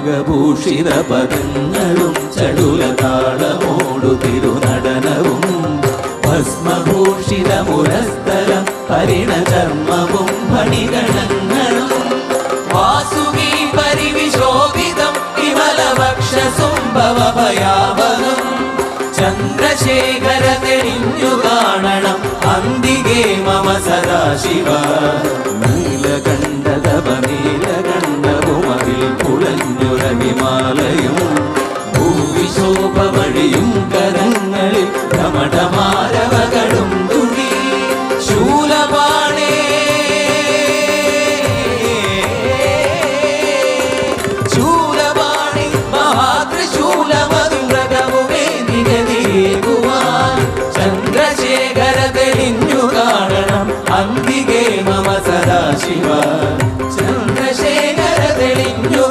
നാഗഭൂഷിത പദങ്ങളും ചടുലതാളമോടു തിരുനടനവും ഭസ്മഭൂഷിത മുരസ്ഥലം ഹരിണചർമ്മവും മണിഗണങ്ങളും വാസുകി പരിവിശോഭിതം വിമലവക്ഷസുംഭവഭയാവനം ചന്ദ്രശേഖര തെളിഞ്ഞു കാണണം അന്തികേ മമ സദാശിവ നീലകണ്ഠതപനീലകണ്ഠവുമതിൽ കുളഞ്ഞുര ഹിമാലയം ഭൂവിശോഭമഴിയും കരങ്ങളിൽ ധമഠമാരവകളും തുണി ശൂലപാണേ ശൂലപാണി മഹാത്രിശൂലമധുരകവുമേ നിഗതിയേകുവാൻ ചന്ദ്രശേഖര തെളിഞ്ഞു കാണണം അന്തികേ മമ സദാശിവ ചന്ദ്രശേഖര തെളിഞ്ഞു